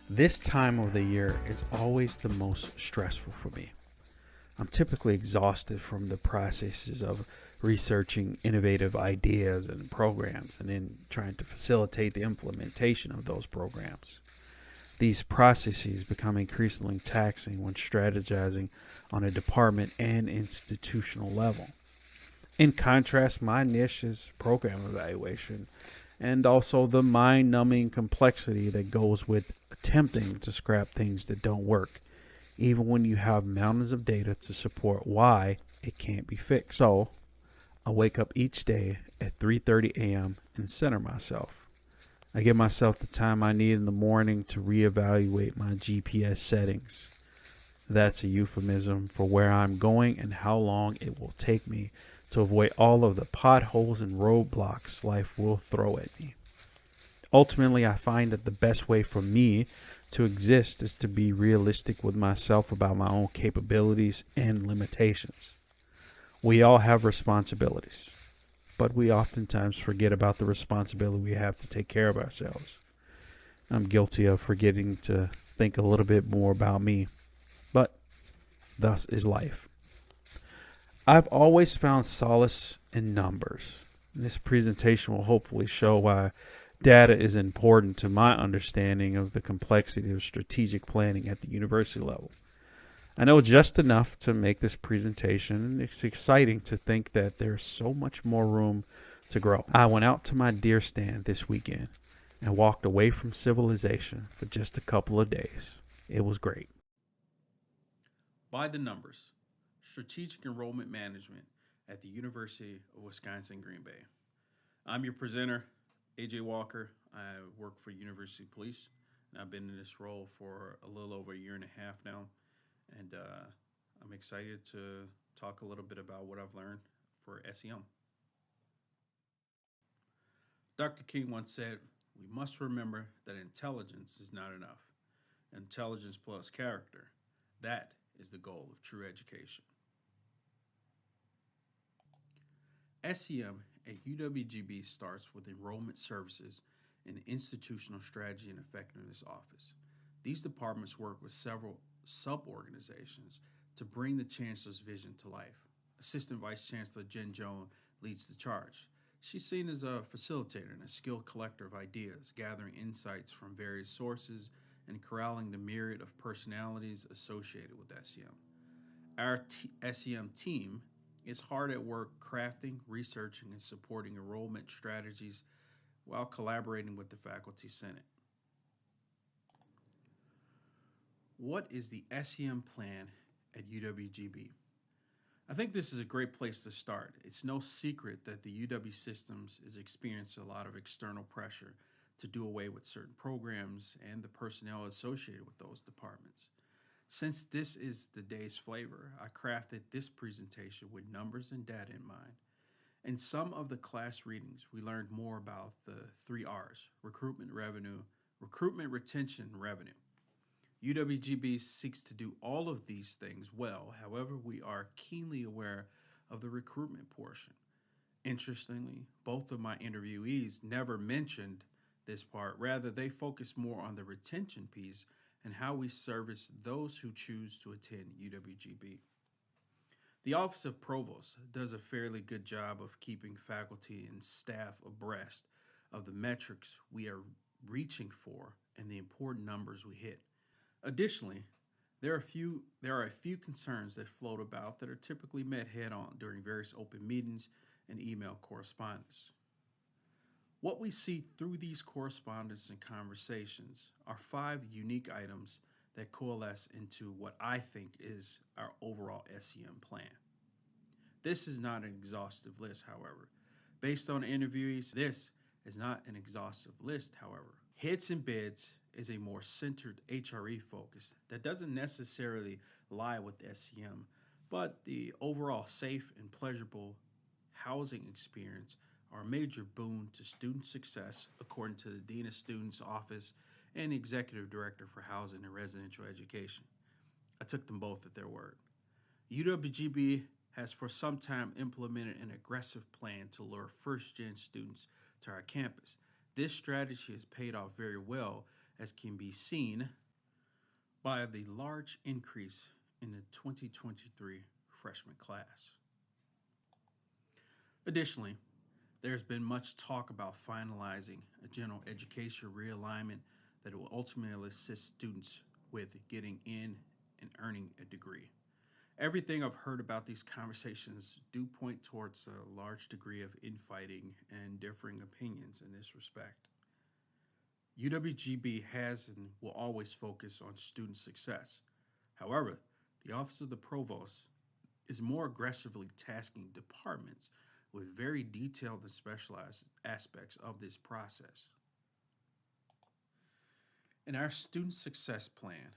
This time of the year is always the most stressful for me. I'm typically exhausted from the processes of researching innovative ideas and programs and then trying to facilitate the implementation of those programs. These processes become increasingly taxing when strategizing on a department and institutional level. In contrast, my niche is program evaluation and also the mind numbing complexity that goes with attempting to scrap things that don't work, even when you have mountains of data to support why it can't be fixed. So I wake up each day at 3:30 a.m. and center myself. I give myself the time I need in the morning to reevaluate my GPS settings. That's a euphemism for where I'm going and how long it will take me to avoid all of the potholes and roadblocks life will throw at me. Ultimately, I find that the best way for me to exist is to be realistic with myself about my own capabilities and limitations. We all have responsibilities, but we oftentimes forget about the responsibility we have to take care of ourselves. I'm guilty of forgetting to think a little bit more about me, but thus is life. I've always found solace in numbers. This presentation will hopefully show why data is important to my understanding of the complexity of strategic planning at the university level. I know just enough to make this presentation, and it's exciting to think that there's so much more room to grow. I went out to my deer stand this weekend and walked away from civilization for just a couple of days. It was great. By the numbers, Strategic Enrollment Management at the University of Wisconsin Green Bay. I'm your presenter, AJ Walker. I work for University Police, and I've been in this role for a little over a year and a half now. And I'm excited to talk a little bit about what I've learned for SEM. Dr. King once said, "We must remember that intelligence is not enough. Intelligence plus character. That is the goal of true education." SEM at UWGB starts with enrollment services and institutional strategy and effectiveness office. These departments work with several sub organizations to bring the chancellor's vision to life. Assistant Vice Chancellor Jen Jones leads the charge. She's seen as a facilitator and a skilled collector of ideas, gathering insights from various sources and corralling the myriad of personalities associated with SEM. Our SEM team is hard at work crafting, researching, and supporting enrollment strategies while collaborating with the Faculty Senate. What is the SEM plan at UWGB? I think this is a great place to start. It's no secret that the UW systems is experiencing a lot of external pressure to do away with certain programs and the personnel associated with those departments. Since this is the day's flavor, I crafted this presentation with numbers and data in mind. In some of the class readings, we learned more about the three R's: recruitment, revenue, recruitment, retention, revenue. UWGB seeks to do all of these things well. However, we are keenly aware of the recruitment portion. Interestingly, both of my interviewees never mentioned this part. Rather, they focused more on the retention piece and how we service those who choose to attend UWGB. The Office of Provost does a fairly good job of keeping faculty and staff abreast of the metrics we are reaching for and the important numbers we hit. Additionally, there are a few concerns that float about that are typically met head on during various open meetings and email correspondence. What we see through these correspondence and conversations are five unique items that coalesce into what I think is our overall SEM plan. This is not an exhaustive list, however. Based on interviewees, this is not an exhaustive list, however. Hits and bids is a more centered HRE focus that doesn't necessarily lie with SEM, but the overall safe and pleasurable housing experience are a major boon to student success, according to the Dean of Students Office and Executive Director for Housing and Residential Education. I took them both at their word. UWGB has for some time implemented an aggressive plan to lure first gen students to our campus. This strategy has paid off very well as can be seen by the large increase in the 2023 freshman class. Additionally, there's been much talk about finalizing a general education realignment that will ultimately assist students with getting in and earning a degree. Everything I've heard about these conversations do point towards a large degree of infighting and differing opinions in this respect. UWGB has and will always focus on student success. However, the Office of the Provost is more aggressively tasking departments with very detailed and specialized aspects of this process. In our Student Success Plan,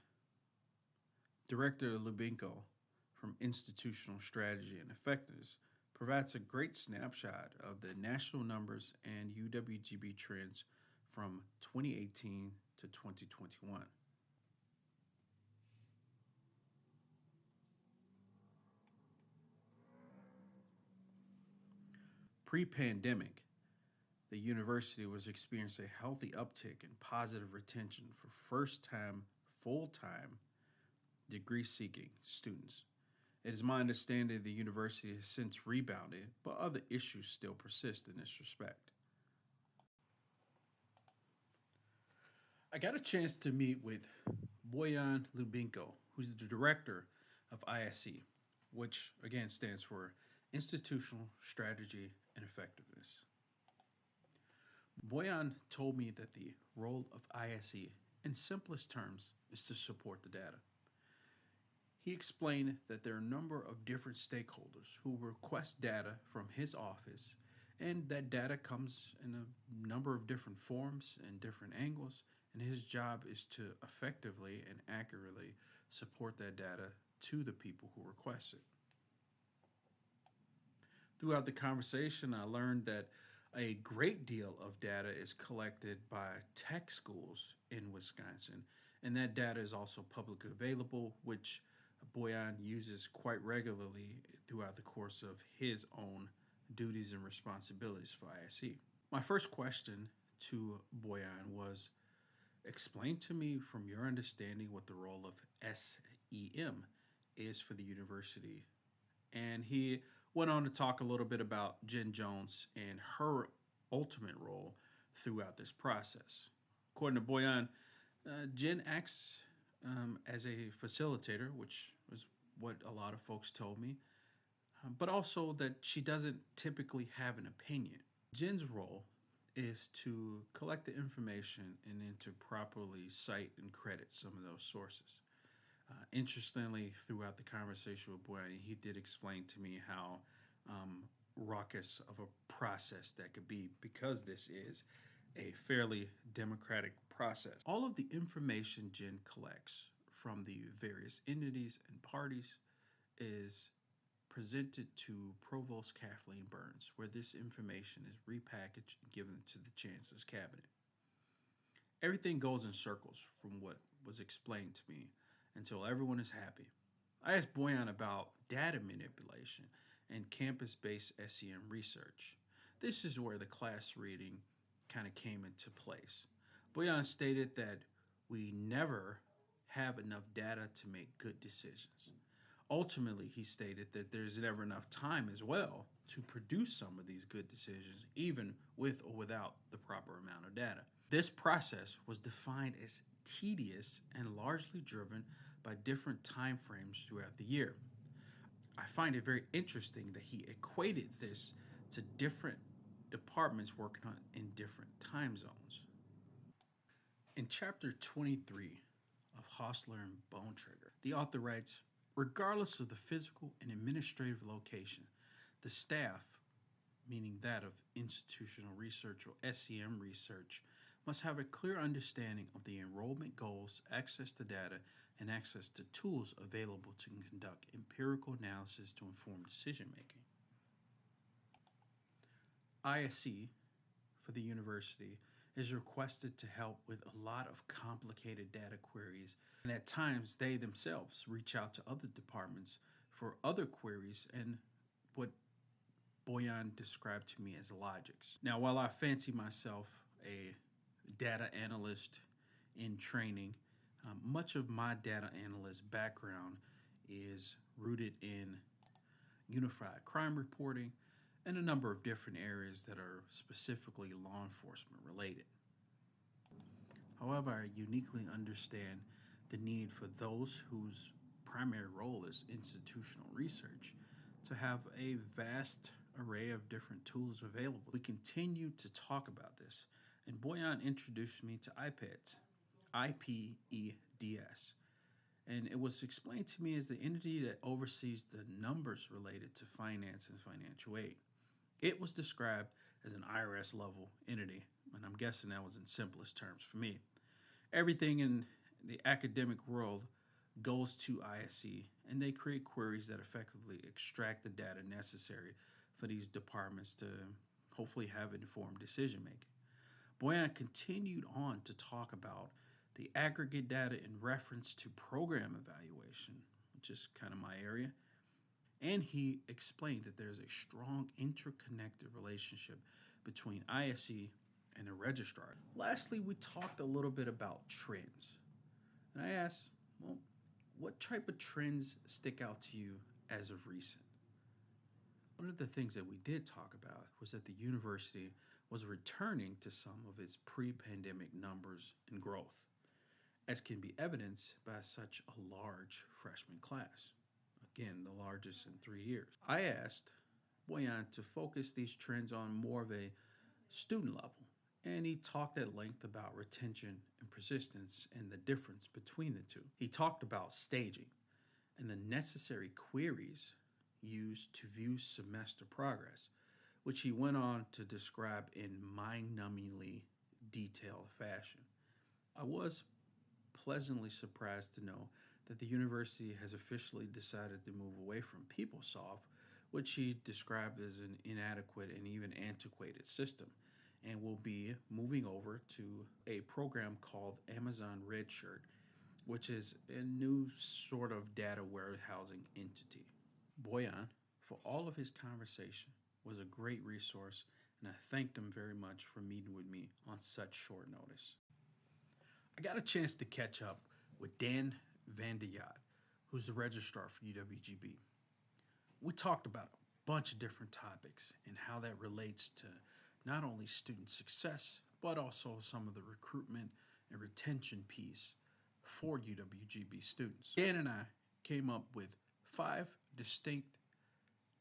Director Lubinko from Institutional Strategy and Effectiveness provides a great snapshot of the national numbers and UWGB trends from 2018 to 2021. Pre-pandemic, the university was experiencing a healthy uptick in positive retention for first-time, full-time degree-seeking students. It is my understanding the university has since rebounded, but other issues still persist in this respect. I got a chance to meet with Boyan Lubinko, who's the director of ISE, which again stands for Institutional Strategy and Effectiveness. Boyan told me that the role of ISE, in simplest terms, is to support the data. He explained that there are a number of different stakeholders who request data from his office, and that data comes in a number of different forms and different angles, and his job is to effectively and accurately support that data to the people who request it. Throughout the conversation, I learned that a great deal of data is collected by tech schools in Wisconsin, and that data is also publicly available, which Boyan uses quite regularly throughout the course of his own duties and responsibilities for ISE. My first question to Boyan was, explain to me from your understanding what the role of SEM is for the university. And he went on to talk a little bit about Jen Jones and her ultimate role throughout this process. According to Boyan, Jen acts as a facilitator, which was what a lot of folks told me, but also that she doesn't typically have an opinion. Jen's role is to collect the information and then to properly cite and credit some of those sources. Interestingly, throughout the conversation with Boyan, he did explain to me how raucous of a process that could be because this is a fairly democratic process. All of the information Jen collects from the various entities and parties is presented to Provost Kathleen Burns, where this information is repackaged and given to the Chancellor's Cabinet. Everything goes in circles from what was explained to me until everyone is happy. I asked Boyan about data manipulation and campus-based SEM research. This is where the class reading kind of came into place. Boyan stated that we never have enough data to make good decisions. Ultimately, he stated that there's never enough time as well to produce some of these good decisions, even with or without the proper amount of data. This process was defined as tedious and largely driven by different time frames throughout the year. I find it very interesting that he equated this to different departments working on in different time zones. In chapter 23 of Hostler and Bone Trigger, the author writes, regardless of the physical and administrative location, the staff, meaning that of institutional research or SEM research, must have a clear understanding of the enrollment goals, access to data, and access to tools available to conduct empirical analysis to inform decision making. ISE for the university is requested to help with a lot of complicated data queries, and at times they themselves reach out to other departments for other queries and what Boyan described to me as logics. Now, while I fancy myself a data analyst in training. Much of my data analyst background is rooted in unified crime reporting and a number of different areas that are specifically law enforcement related. However, I uniquely understand the need for those whose primary role is institutional research to have a vast array of different tools available. We continue to talk about this, and Boyan introduced me to IPEDS, IPEDS, and it was explained to me as the entity that oversees the numbers related to finance and financial aid. It was described as an IRS level entity, and I'm guessing that was in simplest terms for me. Everything in the academic world goes to ISC, and they create queries that effectively extract the data necessary for these departments to hopefully have informed decision making. Boyan continued on to talk about the aggregate data in reference to program evaluation, which is kind of my area. And he explained that there's a strong interconnected relationship between ISC and the registrar. Lastly, we talked a little bit about trends. And I asked, well, what type of trends stick out to you as of recent? One of the things that we did talk about was that the university was returning to some of its pre-pandemic numbers and growth, as can be evidenced by such a large freshman class. Again, the largest in 3 years. I asked Boyan to focus these trends on more of a student level, and he talked at length about retention and persistence and the difference between the two. He talked about staging and the necessary queries used to view semester progress, which he went on to describe in mind-numbingly detailed fashion. I was pleasantly surprised to know that the university has officially decided to move away from PeopleSoft, which he described as an inadequate and even antiquated system, and will be moving over to a program called Amazon Redshirt, which is a new sort of data warehousing entity. Boyan, for all of his conversation, was a great resource, and I thanked him very much for meeting with me on such short notice. I got a chance to catch up with Dan Vandeyat, who's the registrar for UWGB. We talked about a bunch of different topics and how that relates to not only student success, but also some of the recruitment and retention piece for UWGB students. Dan and I came up with 5 distinct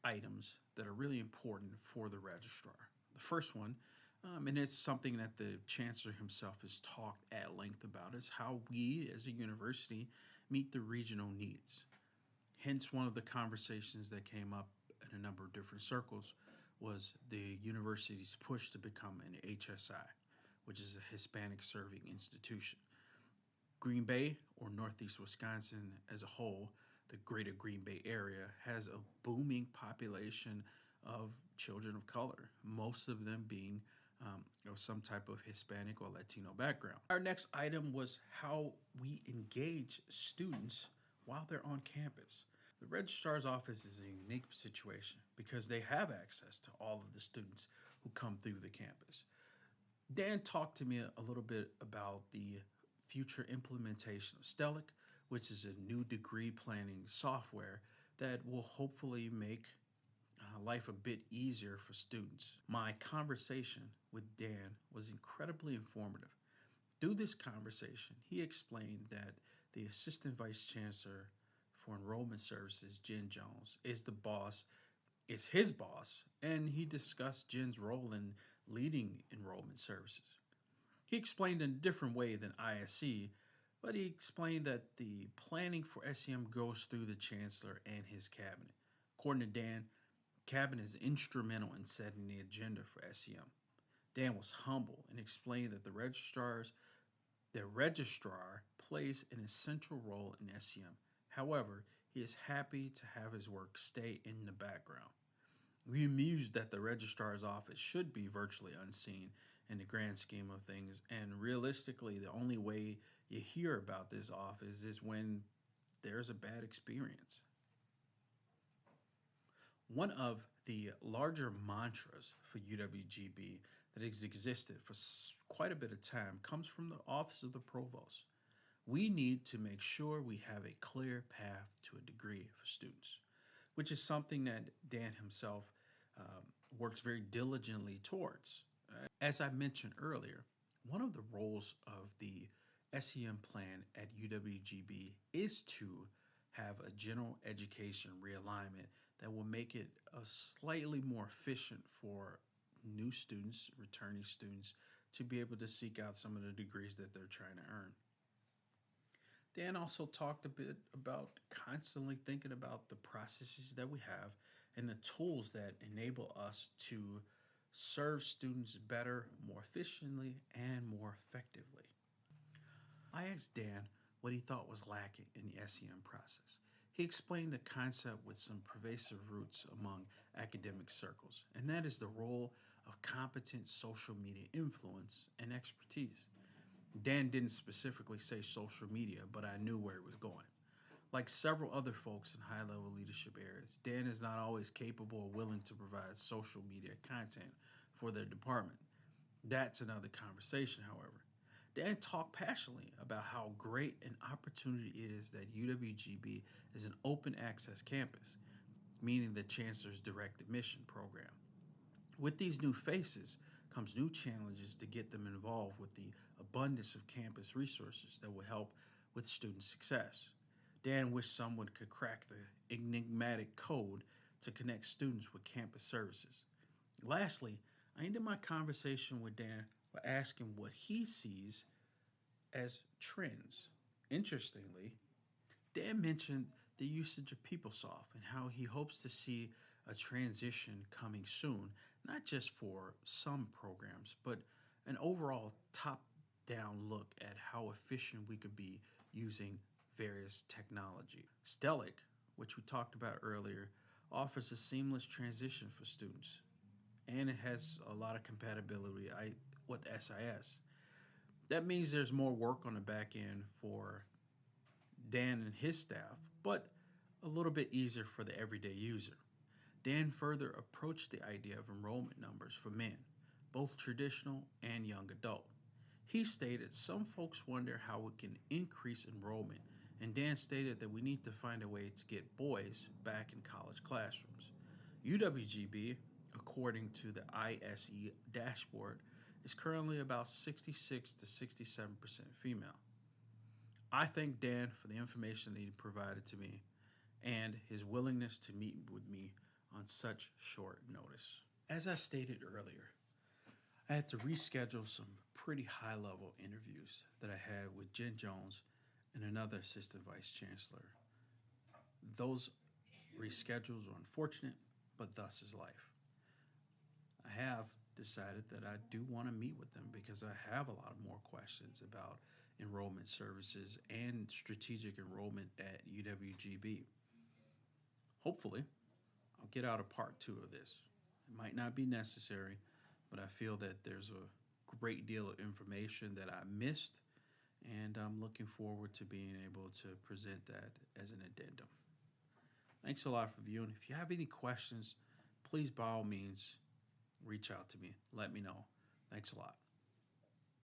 items that are really important for the registrar. The first one, and it's something that the chancellor himself has talked at length about, is how we as a university meet the regional needs. Hence, one of the conversations that came up in a number of different circles was the university's push to become an HSI, which is a Hispanic serving institution. Green Bay, or Northeast Wisconsin as a whole, the greater Green Bay area, has a booming population of children of color, most of them being of some type of Hispanic or Latino background. Our next item was how we engage students while they're on campus. The registrar's office is a unique situation because they have access to all of the students who come through the campus. Dan talked to me a little bit about the future implementation of Stellic, which is a new degree planning software that will hopefully make life a bit easier for students. My conversation with Dan was incredibly informative. Through this conversation, he explained that the Assistant Vice Chancellor for Enrollment Services, Jen Jones, is his boss, and he discussed Jen's role in leading enrollment services. He explained in a different way than ISC, but he explained that the planning for SEM goes through the chancellor and his cabinet. According to Dan, cabinet is instrumental in setting the agenda for SEM. Dan was humble and explained that the registrar plays an essential role in SEM. However, he is happy to have his work stay in the background. We mused that the registrar's office should be virtually unseen in the grand scheme of things, and realistically, the only way you hear about this office is when there's a bad experience. One of the larger mantras for UWGB that has existed for quite a bit of time comes from the Office of the Provost. We need to make sure we have a clear path to a degree for students, which is something that Dan himself works very diligently towards. As I mentioned earlier, one of the roles of the SEM plan at UWGB is to have a general education realignment that will make it slightly more efficient for new students, returning students, to be able to seek out some of the degrees that they're trying to earn. Dan also talked a bit about constantly thinking about the processes that we have and the tools that enable us to serve students better, more efficiently, and more effectively. I asked Dan what he thought was lacking in the SEM process. He explained the concept with some pervasive roots among academic circles, and that is the role of competent social media influence and expertise. Dan didn't specifically say social media, but I knew where he was going. Like several other folks in high level leadership areas, Dan is not always capable or willing to provide social media content for their department. That's another conversation, however. Dan talked passionately about how great an opportunity it is that UWGB is an open access campus, meaning the Chancellor's Direct Admission program. With these new faces comes new challenges to get them involved with the abundance of campus resources that will help with student success. Dan wished someone could crack the enigmatic code to connect students with campus services. Lastly, I ended my conversation with Dan by asking what he sees as trends. Interestingly, Dan mentioned the usage of PeopleSoft and how he hopes to see a transition coming soon, not just for some programs, but an overall top down look at how efficient we could be using various technology. Stellic, which we talked about earlier, offers a seamless transition for students, and it has a lot of compatibility with SIS. That means there's more work on the back end for Dan and his staff, but a little bit easier for the everyday user. Dan further approached the idea of enrollment numbers for men, both traditional and young adult. He stated some folks wonder how we can increase enrollment, and Dan stated that we need to find a way to get boys back in college classrooms. UWGB, according to the ISE dashboard, is currently about 66 to 67% female. I thank Dan for the information that he provided to me and his willingness to meet with me on such short notice. As I stated earlier, I had to reschedule some pretty high level interviews that I had with Jen Jones and another assistant vice chancellor. Those reschedules were unfortunate, but thus is life. I have decided that I do want to meet with them because I have a lot of more questions about enrollment services and strategic enrollment at UWGB. Hopefully, I'll get out a part 2 of this. It might not be necessary, but I feel that there's a great deal of information that I missed, and I'm looking forward to being able to present that as an addendum. Thanks a lot for viewing. If you have any questions, please by all means reach out to me. Let me know. Thanks a lot.